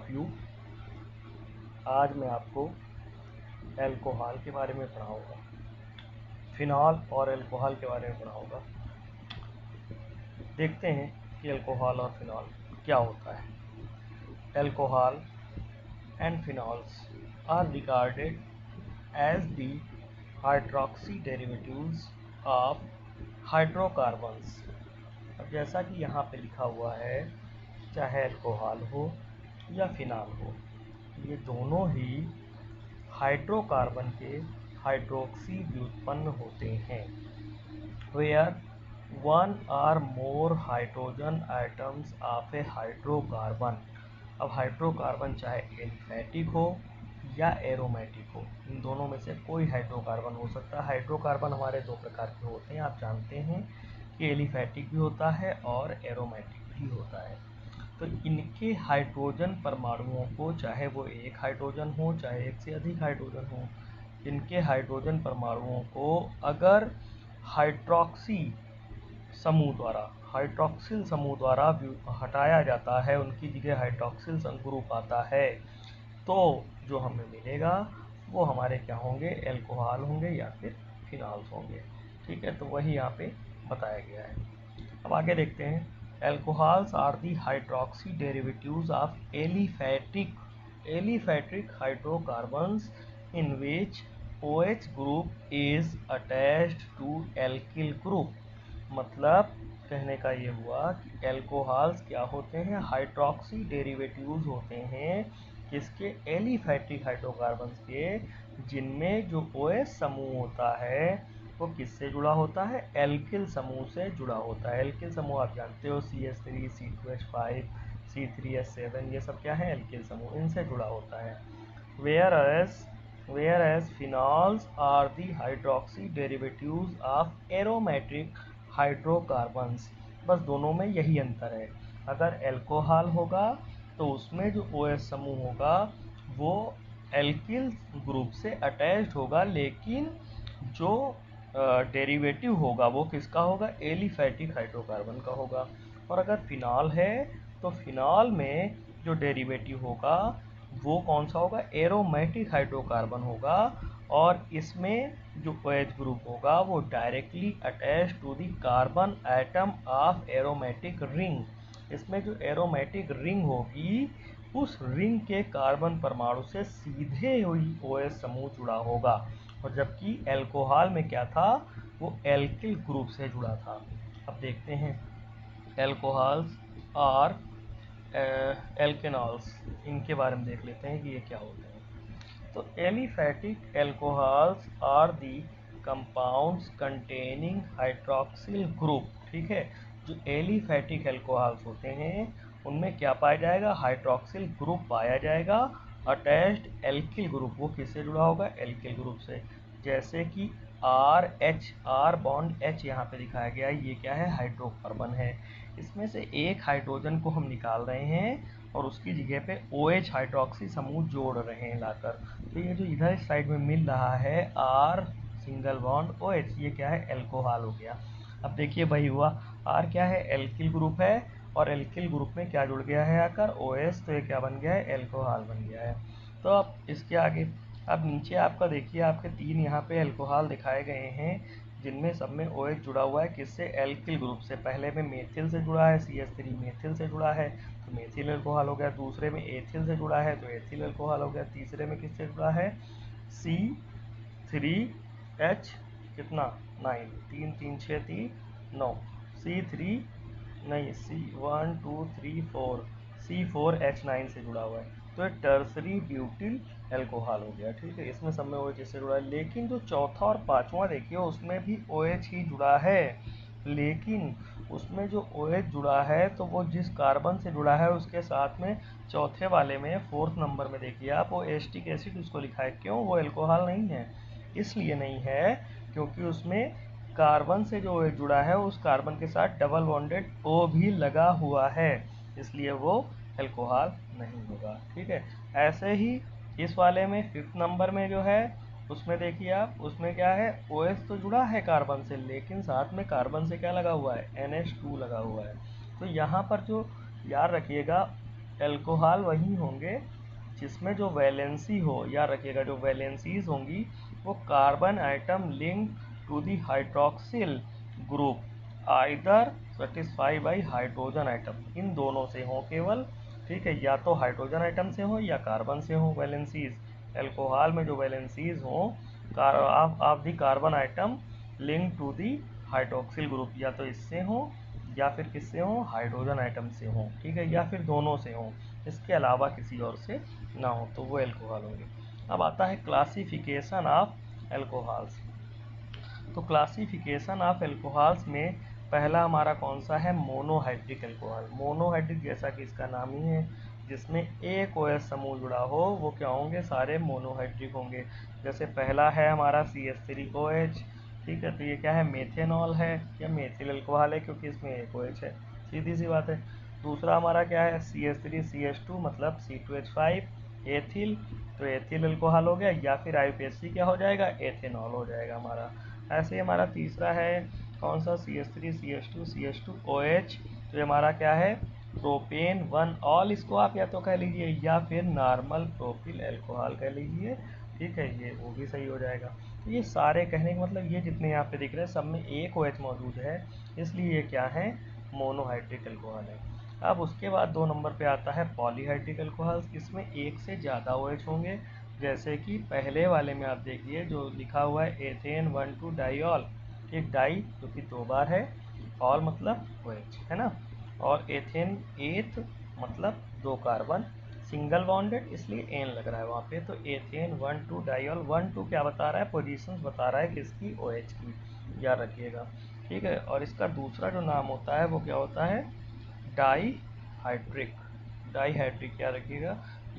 Of you. आज मैं आपको अल्कोहल के बारे में पढ़ाऊँगा, फिनॉल और अल्कोहल के बारे में पढ़ाऊँगा। देखते हैं कि अल्कोहल और फिनॉल क्या होता है। Alcohol and phenols are regarded as the hydroxy derivatives of hydrocarbons। अब जैसा कि यहाँ पे लिखा हुआ है, चाहे अल्कोहल हो या फिनॉल हो, ये दोनों ही हाइड्रोकार्बन के हाइड्रोक्सी व्युत्पन्न होते हैं, where one or more hydrogen atoms of a hydrocarbon. अब हाइड्रोकार्बन चाहे एलिफैटिक हो या एरोमेटिक हो, इन दोनों में से कोई हाइड्रोकार्बन हो सकता है। हाइड्रोकार्बन हमारे दो प्रकार के होते हैं, आप जानते हैं कि एलिफैटिक भी होता है और एरोमेटिक भी होता है। तो इनके हाइड्रोजन परमाणुओं को, चाहे वो एक हाइड्रोजन हो चाहे एक से अधिक हाइड्रोजन हो, इनके हाइड्रोजन परमाणुओं को अगर हाइड्रोक्सिल समूह द्वारा हटाया जाता है, उनकी जगह हाइड्रोक्सिल ग्रुप आता है, तो जो हमें मिलेगा वो हमारे क्या होंगे, अल्कोहल होंगे या फिर फिनॉल्स होंगे। ठीक है, तो वही यहाँ पे बताया गया है। अब आगे देखते हैं। Alcohols are the hydroxy derivatives of aliphatic hydrocarbons in which OH group is attached to alkyl group. मतलब कहने का ये हुआ कि अल्कोहल्स क्या होते हैं, हाइड्रोक्सी डेरिवेटिव्स होते हैं किसके, एलिफैटिक हाइड्रोकार्बन्स के, जिनमें जो OH समूह होता है वो किससे जुड़ा होता है, एल्किल समूह से जुड़ा होता है। एल्किल समूह आप जानते हो, CH3, C2H5, C3H7, ये सब क्या है, एल्किल समूह, इनसे जुड़ा होता है। whereas phenols are the hydroxy derivatives of aromatic hydrocarbons। बस दोनों में यही अंतर है। अगर अल्कोहल होगा तो उसमें जो OH समूह होगा वो एल्किल ग्रुप से अटैच्ड होगा, लेकिन जो डेरिवेटिव होगा वो किसका होगा, एलिफैटिक हाइड्रोकार्बन का होगा। और अगर फिनॉल है तो फिनॉल में जो डेरिवेटिव होगा वो कौन सा होगा, एरोमेटिक हाइड्रोकार्बन होगा, और इसमें जो OH ग्रुप होगा वो directly attach to the carbon atom of aromatic ring. इसमें जो एरोमेटिक रिंग होगी उस रिंग के कार्बन परमाणु से सीधे हुई OH समूह जुड़ा होगा, और जबकि अल्कोहल में क्या था, वो एल्किल ग्रुप से जुड़ा था। अब देखते हैं अल्कोहल्स और एल्केनॉल्स, इनके बारे में देख लेते हैं कि ये क्या होते हैं। तो aliphatic alcohols are the compounds containing hydroxyl group. ठीक है, जो एलिफैटिक अल्कोहल्स होते हैं उनमें क्या पाया जाएगा, हाइड्रोक्सिल ग्रुप पाया जाएगा, अटैच्ड एल्किल ग्रुप, वो किससे जुड़ा होगा, एल्किल ग्रुप से। जैसे कि R बॉन्ड H यहाँ पे दिखाया गया है, ये क्या है, हाइड्रोकार्बन है। इसमें से एक हाइड्रोजन को हम निकाल रहे हैं और उसकी जगह पे OH हाइड्रोक्सी समूह जोड़ रहे हैं लाकर। तो ये जो इधर साइड में मिल रहा है R सिंगल बॉन्ड OH, ये क्या है, अल्कोहल हो गया। अब देखिए वही हुआ, R क्या है, एल्किल ग्रुप है, और एल्किल ग्रुप में क्या जुड़ गया है आकर, OH, तो ये क्या बन गया है, अल्कोहल बन गया है। तो अब इसके आगे, अब नीचे आपका देखिए, आपके 3 यहाँ पे अल्कोहल दिखाए गए हैं, जिनमें सब में OH जुड़ा हुआ है, किससे, एल्किल ग्रुप से। पहले में मेथिल से जुड़ा है, CH3 मेथिल से जुड़ा है तो मेथिल अल्कोहल हो गया। दूसरे में एथिल से जुड़ा है तो एथिल अल्कोहल हो गया। तीसरे में किससे जुड़ा है, C3H कितना 9, 3 3 6 3 9, C3 नहीं, C1 2 3 4, C4H9 से जुड़ा हुआ है, तो ये टर्सरी ब्यूटिल अल्कोहल हो गया। ठीक है, इसमें सब में OH से जुड़ा है। लेकिन जो चौथा और पांचवा देखिए उसमें भी OH ही जुड़ा है, लेकिन उसमें जो OH जुड़ा है तो वो जिस कार्बन से जुड़ा है उसके साथ में चौथे वाले में 4th नंबर में देखिए आप, वो एस्टिक एसिड उसको लिखा है। क्यों, वो अल्कोहल नहीं है, इसलिए नहीं है क्योंकि उसमें कार्बन से जो OH जुड़ा है उस कार्बन के साथ डबल बॉन्डेड O भी लगा हुआ है, इसलिए वो अल्कोहल नहीं होगा। ठीक है, ऐसे ही इस वाले में 5th नंबर में जो है उसमें देखिए आप, उसमें क्या है, OH तो जुड़ा है कार्बन से, लेकिन साथ में कार्बन से क्या लगा हुआ है, NH2 लगा हुआ है। तो यहाँ पर जो याद रखिएगा, एल्कोहल वही होंगे जिसमें जो वैलेंसी हो, याद रखिएगा जो वैलेंसीज होंगी वो carbon atom link to the hydroxyl group either satisfy by hydrogen atom, इन दोनों से हो केवल, ठीक है, या तो हाइड्रोजन आइटम से हो या कार्बन से हो वैलेंसीज। एल्कोहल में जो वैलेंसीज हो of the carbon atom link to the hydroxyl group, या तो इससे हो या फिर किससे हो, हाइड्रोजन आइटम से हो, ठीक है, या फिर दोनों से हो, इसके अलावा किसी और से ना हो, तो वो एल्कोहल होंगे। अब आता है क्लासिफिकेशन ऑफ एल्कोहल्स। तो क्लासिफिकेशन ऑफ एल्कोहल्स में पहला हमारा कौन सा है, मोनोहाइड्रिक एल्कोहल। मोनोहाइड्रिक जैसा कि इसका नाम ही है, जिसमें एक OH समूह जुड़ा हो वो क्या होंगे, सारे मोनोहाइड्रिक होंगे। जैसे पहला है हमारा CH3OH, ठीक है, तो ये क्या है, मेथेनॉल है या मेथिल एल्कोहल है, क्योंकि इसमें एक OH है, सीधी सी बात है। दूसरा हमारा क्या है, CH3CH2 मतलब C2H5 एथिल, तो एथिल एल्कोहल हो गया, या फिर IUPAC क्या हो जाएगा, एथेनॉल हो जाएगा हमारा। ऐसे ही हमारा तीसरा है कौन सा, CH3CH2CH2OH, तो ये हमारा क्या है, प्रोपेन 1 ऑल, इसको आप या तो कह लीजिए या फिर नॉर्मल प्रोपिल एल्कोहल कह लीजिए, ठीक है, ये वो भी सही हो जाएगा। तो ये सारे कहने का मतलब ये जितने यहाँ पे दिख रहे हैं सब में एक OH मौजूद है, इसलिए ये क्या है, मोनोहाइड्रिक एल्कोहल है। अब उसके बाद 2 नंबर पे आता है पॉलीहाइड्रिक एल्कोहल्स, इसमें एक से ज़्यादा OH होंगे। जैसे कि पहले वाले में आप देखिए जो लिखा हुआ है एथेन 1,2 डाइऑल, एक डाई जो कि 2 बार है, ऑल मतलब OH है ना, और एथेन एथ मतलब 2 कार्बन, सिंगल बॉन्डेड इसलिए एन लग रहा है वहाँ पे। तो एथेन 1,2 डाइऑल, 1,2 क्या बता रहा है, पोजीशंस बता रहा है किसकी, OH की, याद रखिएगा, ठीक है। और इसका दूसरा जो नाम होता है वो क्या होता है, डाईहाइड्रिक, डाईहाइड्रिक याद रखिएगा,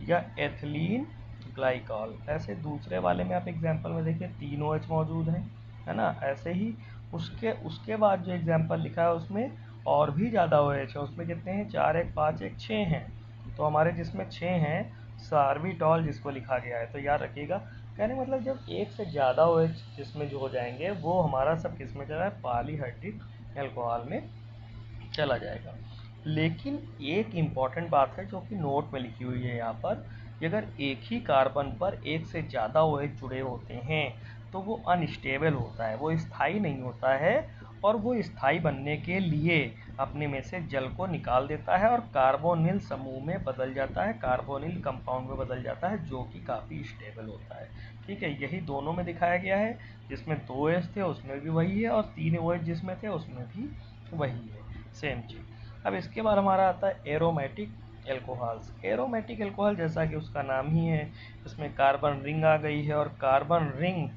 या एथिलीन ग्लाइकॉल। ऐसे दूसरे वाले में आप एग्जांपल में देखिए 3 OH मौजूद हैं, है ना। ऐसे ही उसके उसके बाद जो एग्जांपल लिखा है उसमें और भी ज़्यादा OH है, उसमें कितने हैं, 4 1 5 1 6 हैं। तो हमारे जिसमें 6 हैं सार्बिटॉल जिसको लिखा गया है, तो याद रखिएगा, कहने मतलब जब एक से ज़्यादा OH जिसमें जो हो जाएंगे वो हमारा सब किस में चला है, पॉलीहाइड्रिक एल्कोहल में चला जाएगा। लेकिन एक इम्पॉर्टेंट बात है जो कि नोट में लिखी हुई है यहाँ पर, कि अगर एक ही कार्बन पर एक से ज़्यादा OH जुड़े होते हैं तो वो अनस्टेबल होता है, वो स्थायी नहीं होता है, और वो स्थायी बनने के लिए अपने में से जल को निकाल देता है और कार्बोनिल समूह में बदल जाता है, कार्बोनिल कंपाउंड में बदल जाता है, जो कि काफ़ी स्टेबल होता है, ठीक है। यही दोनों में दिखाया गया है, जिसमें 2 OH थे उसमें भी वही है, और 3 OH जिसमें थे उसमें भी वही है, सेम चीज़। अब इसके बाद हमारा आता है एरोमेटिक एल्कोहल्स। एरोमेटिक एल्कोहल जैसा कि उसका नाम ही है, इसमें कार्बन रिंग आ गई है, और कार्बन रिंग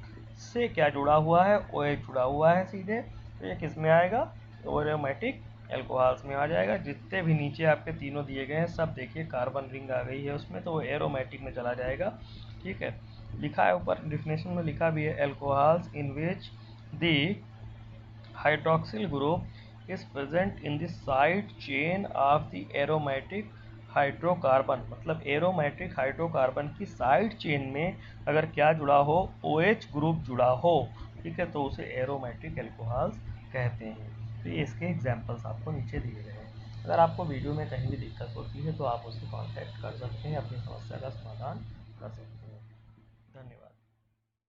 से क्या जुड़ा हुआ है, OH जुड़ा हुआ है सीधे, तो ये किस में आएगा, एरोमेटिक एल्कोहल्स में आ जाएगा। जितने भी नीचे आपके तीनों दिए गए हैं सब देखिए कार्बन रिंग आ गई है उसमें, तो वो एरोमेटिक में चला जाएगा, ठीक है। लिखा है ऊपर डिफिनेशन में लिखा भी है, alcohols in which the hydroxyl group is present in the side chain of the aromatic hydrocarbon, मतलब एरोमेटिक हाइड्रोकार्बन की साइड चेन में अगर क्या जुड़ा हो, OH ग्रुप जुड़ा हो, ठीक है, तो उसे एरोमेटिक एल्कोहल्स कहते हैं। तो ये इसके एग्जांपल्स आपको नीचे दिए गए हैं। अगर आपको वीडियो में कहीं भी दिक्कत होती है तो आप उसे कांटेक्ट कर सकते हैं, अपनी समस्या का समाधान कर सकते हैं।